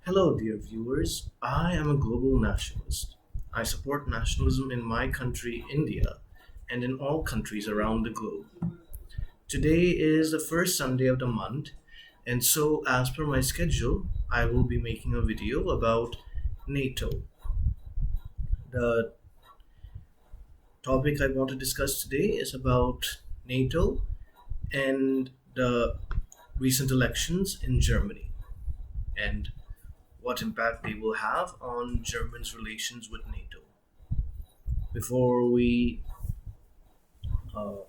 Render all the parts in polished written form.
Hello, dear viewers. I am a global nationalist. I support nationalism in my country, India, and in all countries around the globe. Today is the first Sunday of the month, and so, as per my schedule, I will be making a video about NATO. The topic I want to discuss today is about NATO and the recent elections in Germany and what impact they will have on Germany's relations with NATO. Before we uh,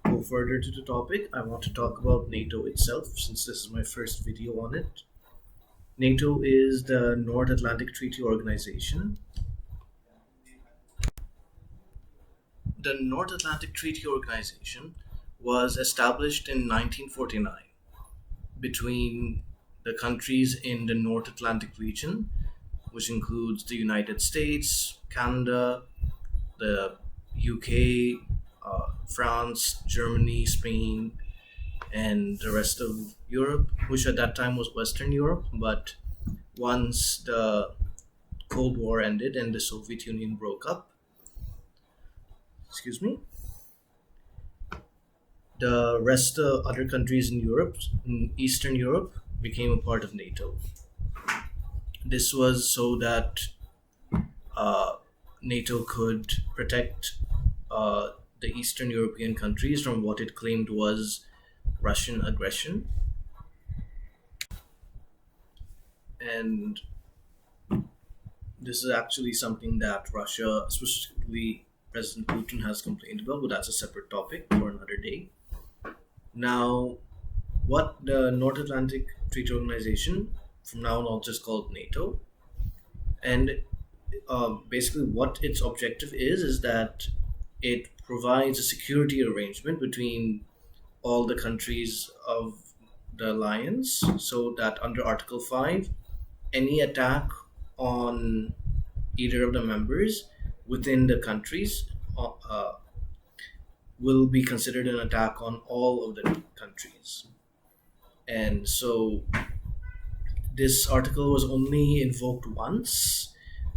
go further to the topic, I want to talk about NATO itself since this is my first video on it. NATO is the North Atlantic Treaty Organization. The North Atlantic Treaty Organization was established in 1949 between the countries in the North Atlantic region, which includes the United States, Canada, the UK, France, Germany, Spain, and the rest of Europe, which at that time was Western Europe. But once the Cold War ended and the Soviet Union broke up, excuse me, the rest of other countries in Europe, in Eastern Europe, became a part of NATO. This was so that uh, NATO could protect the Eastern European countries from what it claimed was Russian aggression. And this is actually something that Russia, specifically President Putin, has complained about, but that's a separate topic for another day. Now, what the North Atlantic Treaty Organization, from now on, I'll just call it NATO, and basically what its objective is that it provides a security arrangement between all the countries of the alliance so that under Article 5, any attack on either of the members within the countries will be considered an attack on all of the countries. And so this article was only invoked once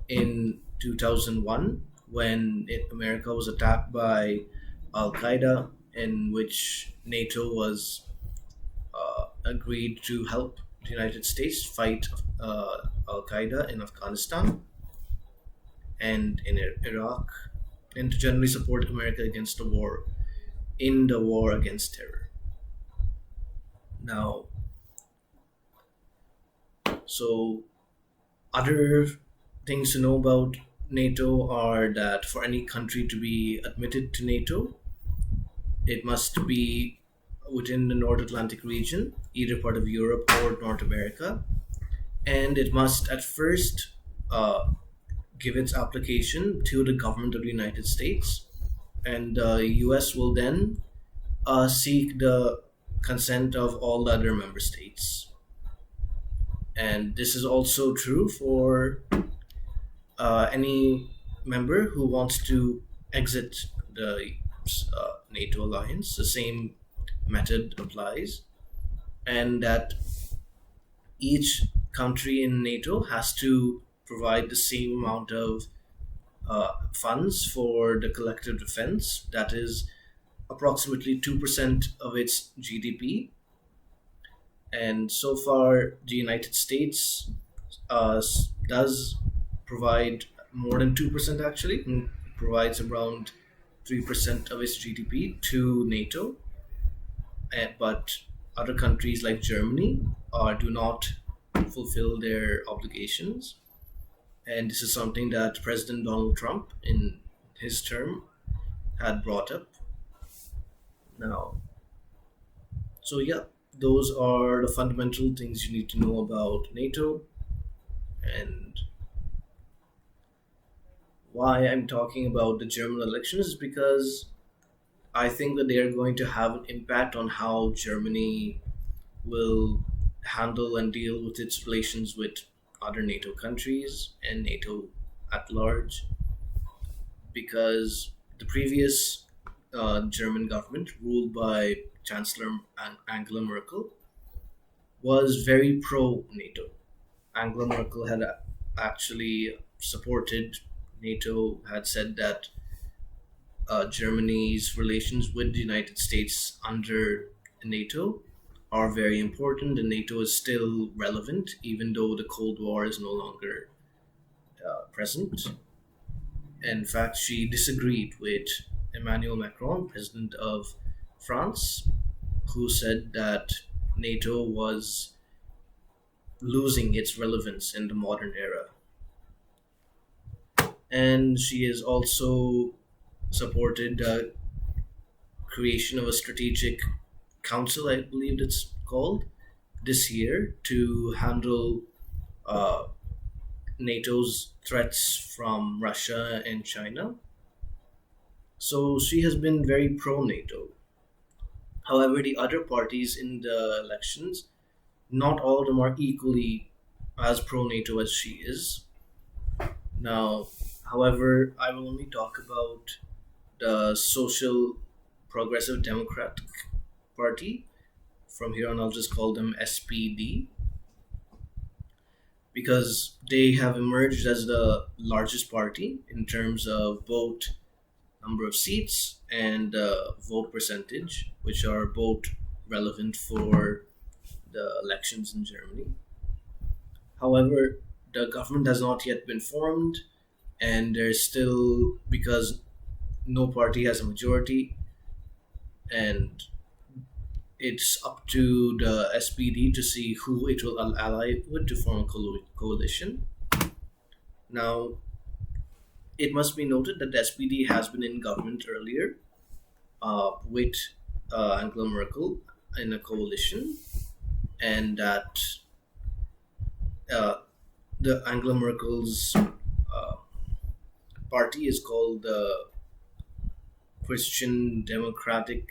in 2001 when America was attacked by Al Qaeda, in which NATO was agreed to help the United States fight Al Qaeda in Afghanistan and in Iraq, and to generally support America against the war in the war against terror. Now, so other things to know about NATO are that for any country to be admitted to NATO, it must be within the North Atlantic region, either part of Europe or North America, and it must at first uh, give its application to the government of the United States, and the US will then seek the consent of all the other member states. And this is also true for any member who wants to exit the NATO alliance. The same method applies, and that each country in NATO has to provide the same amount of funds for the collective defense, that is approximately 2% of its GDP. And so far, the United States does provide more than 2% actually, and provides around 3% of its GDP to NATO. But other countries like Germany do not fulfill their obligations. And this is something that President Donald Trump, in his term, had brought up. Now, so yeah, those are the fundamental things you need to know about NATO. And why I'm talking about the German elections is because I think that they are going to have an impact on how Germany will handle and deal with its relations with other NATO countries and NATO at large. Because the previous German government, ruled by Chancellor Angela Merkel, was very pro NATO. Angela Merkel had actually supported NATO, had said that Germany's relations with the United States under NATO are very important, and NATO is still relevant, even though the Cold War is no longer present. In fact, she disagreed with Emmanuel Macron, president of France, who said that NATO was losing its relevance in the modern era. And she has also supported the creation of a strategic council, I believe it's called, this year to handle uh, NATO's threats from Russia and China. So she has been very pro NATO. However, the other parties in the elections, not all of them are equally as pro NATO as she is. Now, however, I will only talk about the Social Progressive Democratic Party. From here on, I'll just call them SPD because they have emerged as the largest party in terms of both number of seats and vote percentage, which are both relevant for the elections in Germany. However, the government has not yet been formed, and there's still, because no party has a majority, and it's up to the SPD to see who it will ally with to form a coalition. Now, it must be noted that the SPD has been in government earlier with Angela Merkel in a coalition, and that uh, the Angela Merkel's party is called the Christian Democratic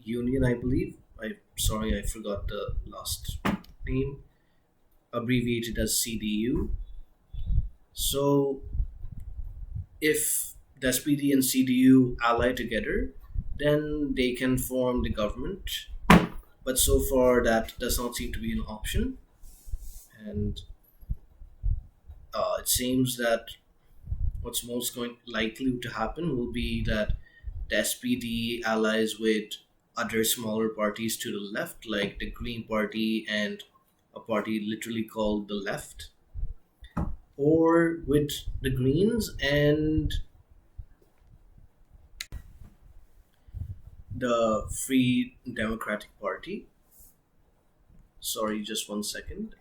Union, I believe. I sorry, I forgot the last name, abbreviated as CDU. So, if the SPD and CDU ally together, then they can form the government. But so far, that does not seem to be an option, and it seems that what's most going likely to happen will be that the SPD allies with other smaller parties to the left, like the Green Party and a party literally called the Left, or with the Greens and the Free Democratic Party. Sorry, just one second.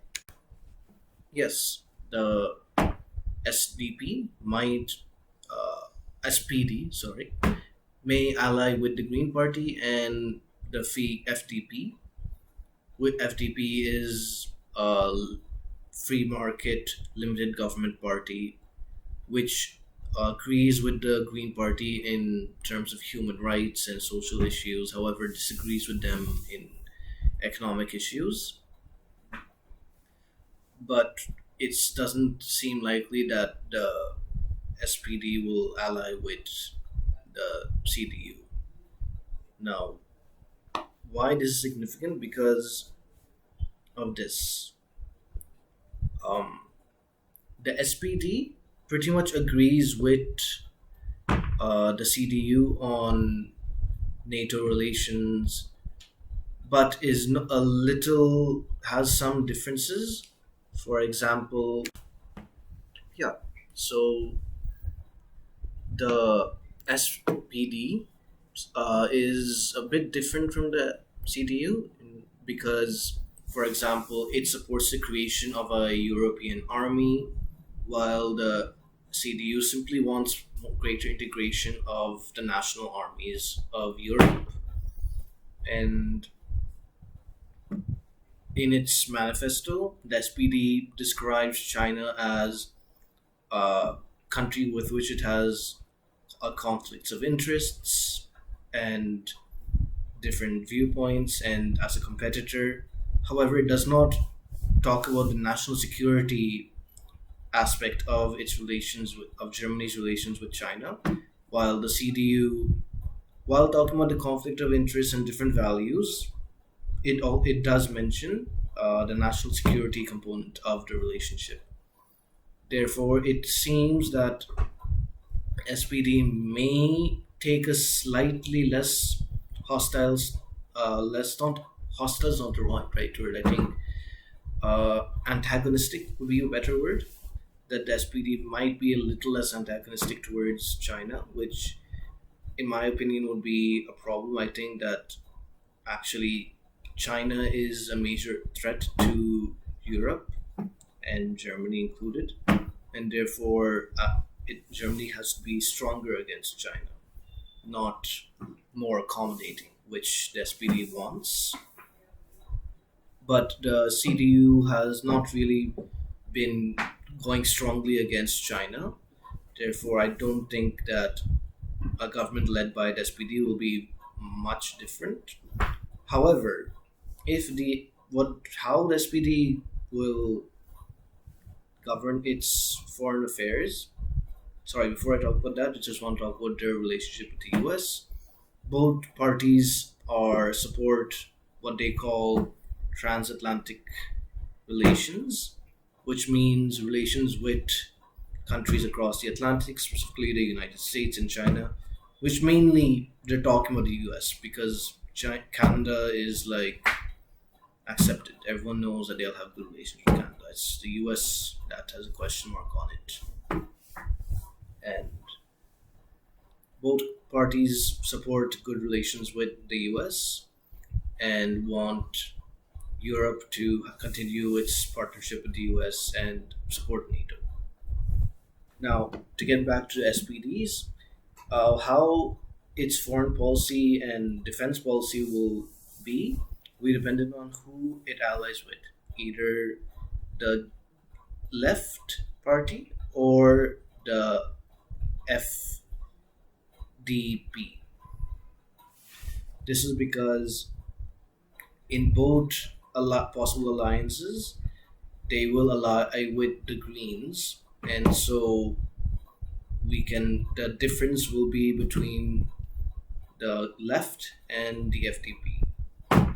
Yes, the SDP might, SPD, sorry, may ally with the Green Party and the FDP. With FDP is a free market limited government party, which agrees with the Green Party in terms of human rights and social issues, however, disagrees with them in economic issues. But it doesn't seem likely that the SPD will ally with the CDU. Now, why this is significant? Because of this. Um, the SPD pretty much agrees with the CDU on NATO relations, but is a little has some differences. For example, yeah. So the SPD is a bit different from the CDU because, for example, it supports the creation of a European army, while the CDU simply wants greater integration of the national armies of Europe. And in its manifesto, the SPD describes China as a country with which it has conflicts of interests and different viewpoints, and as a competitor. However, it does not talk about the national security aspect of its relations of Germany's relations with China, while the CDU, while talking about the conflict of interest and different values, it does mention the national security component of the relationship. Therefore, it seems that SPD may take a slightly less hostile, less not hostile is not the right word. I think antagonistic would be a better word. That the SPD might be a little less antagonistic towards China, which, in my opinion, would be a problem. I think that actually China is a major threat to Europe and Germany included, and therefore Germany has to be stronger against China, not more accommodating, which the SPD wants. But the CDU has not really been going strongly against China. Therefore, I don't think that a government led by the SPD will be much different. However, if the what how the SPD will govern its foreign affairs. Sorry, before I talk about that, I just want to talk about their relationship with the US. Both parties are support what they call transatlantic relations, which means relations with countries across the Atlantic, specifically the United States and China, which mainly they're talking about the US because Canada is like accepted. Everyone knows that they'll have good relations with Canada. It's the US that has a question mark on it. And both parties support good relations with the US and want Europe to continue its partnership with the US and support NATO. Now, to get back to the SPDs, how its foreign policy and defense policy will be, we dependent on who it allies with, either the left party or the FDP. This is because in both possible alliances, they will ally with the Greens, and so the difference will be between the left and the FDP.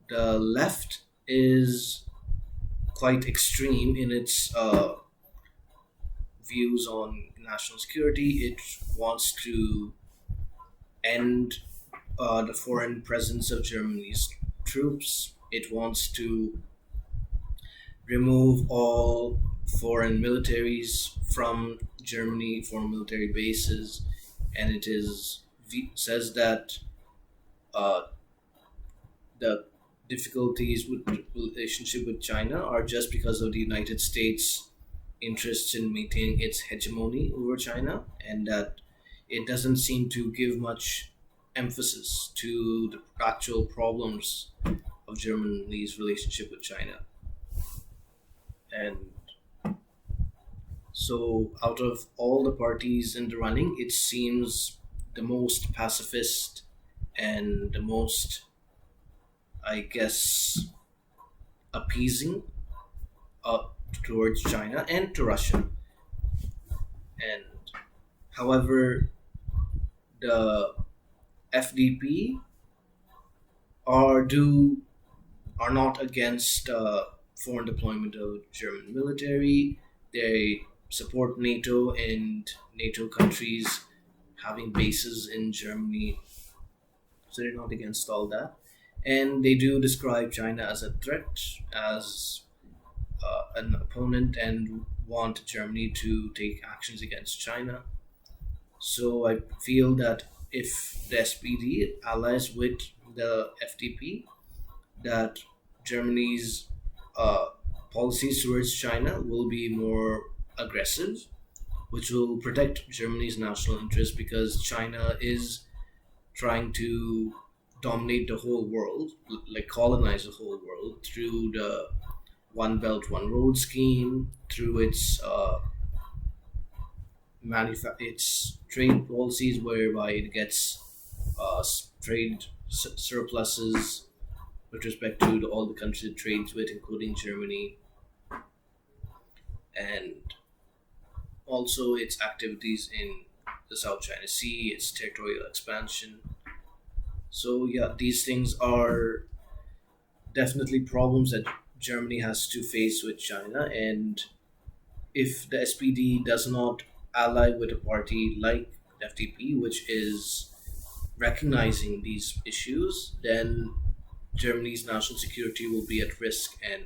The left is quite extreme in its views on national security. It wants to end the foreign presence of Germany's troops. It wants to remove all foreign militaries from Germany, foreign military bases, and says that uh, the difficulties with the relationship with China are just because of the United States' interests in maintaining its hegemony over China, and that it doesn't seem to give much emphasis to the actual problems of Germany's relationship with China. And so, out of all the parties in the running, it seems the most pacifist and the most, I guess, appeasing uh, towards China and to Russia. And however, the FDP do are not against foreign deployment of German military. They support NATO and NATO countries having bases in Germany, so they're not against all that. And they do describe China as a threat, as an opponent, and want Germany to take actions against China. So I feel that if the SPD allies with the FDP, that Germany's uh, policies towards China will be more aggressive, which will protect Germany's national interest because China is trying to dominate the whole world, like colonize the whole world through the One Belt One Road scheme, through its trade policies whereby it gets trade surpluses with respect to all the countries it trades with, including Germany, and also its activities in the South China Sea, its territorial expansion. So yeah, these things are definitely problems that Germany has to face with China, and if the SPD does not ally with a party like the FDP, which is recognizing these issues, then Germany's national security will be at risk, and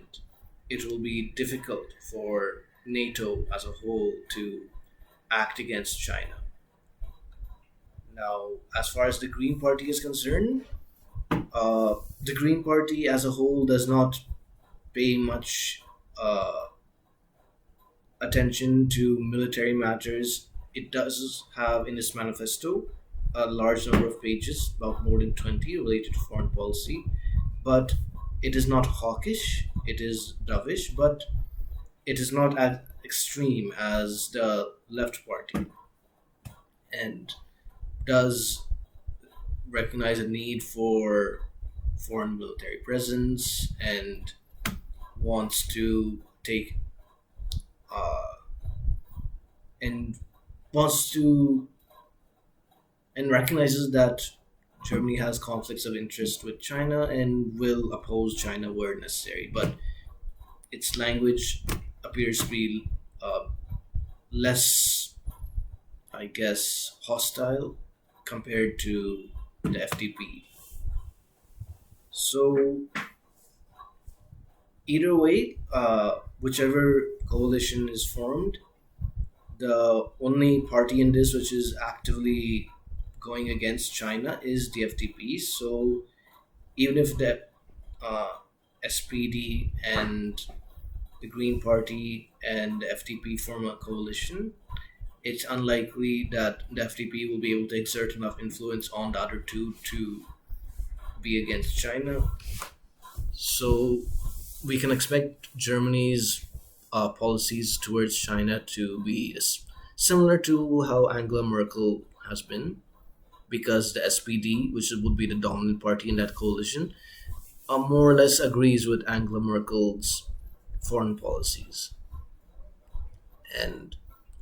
it will be difficult for NATO as a whole to act against China. Now, as far as the Green Party is concerned, the Green Party as a whole does not pay much attention to military matters. It does have in its manifesto a large number of pages, about more than 20, related to foreign policy, but it is not hawkish, it is dovish, but it is not as extreme as the left party, and does recognize a need for foreign military presence, and wants to take and wants to and recognizes that Germany has conflicts of interest with China and will oppose China where necessary, but its language appears to be less, I guess, hostile compared to the FDP. So either way, whichever coalition is formed, the only party in this which is actively going against China is the FDP. So even if the uh, SPD and the Green Party and the FDP form a coalition, it's unlikely that the FDP will be able to exert enough influence on the other two to be against China. So we can expect Germany's policies towards China to be similar to how Angela Merkel has been, because the SPD, which would be the dominant party in that coalition, more or less agrees with Angela Merkel's foreign policies. And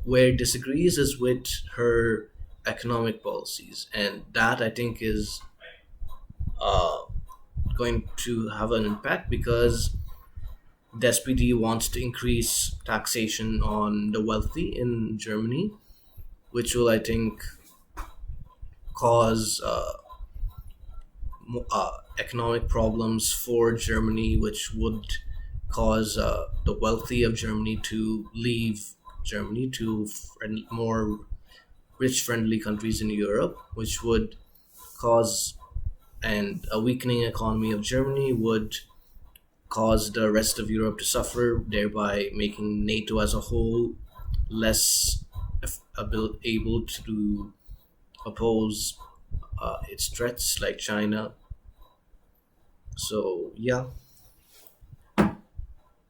where it disagrees is with her economic policies. And that, I think, is uh, going to have an impact because the SPD wants to increase taxation on the wealthy in Germany, which will, I think, cause economic problems for Germany, which would cause the wealthy of Germany to leave Germany to more rich friendly countries in Europe, which would cause, and a weakening economy of Germany would cause the rest of Europe to suffer, thereby making NATO as a whole less able to oppose its threats like China. So yeah,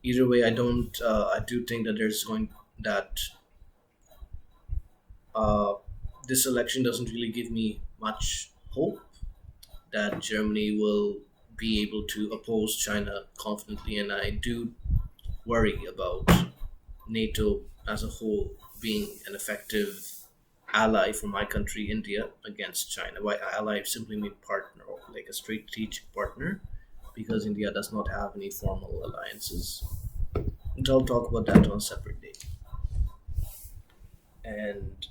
either way, I don't. I do think that there's going that uh, this election doesn't really give me much hope that Germany will be able to oppose China confidently, and I do worry about NATO as a whole being an effective ally for my country, India, against China. By ally, I simply mean partner, or like a strategic partner, because India does not have any formal alliances. But I'll talk about that on a separate day. And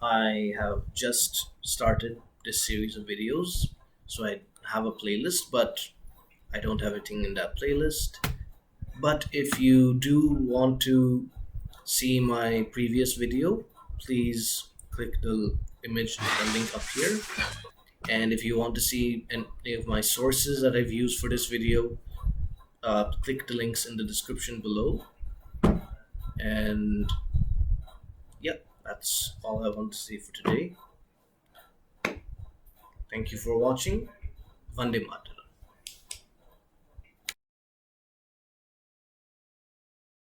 I have just started this series of videos, so I have a playlist, but I don't have everything in that playlist. But if you do want to see my previous video, please click the image, the link up here. And if you want to see any of my sources that I've used for this video, click the links in the description below. And yeah, that's all I want to say for today. Thank you for watching. Vande Mataram.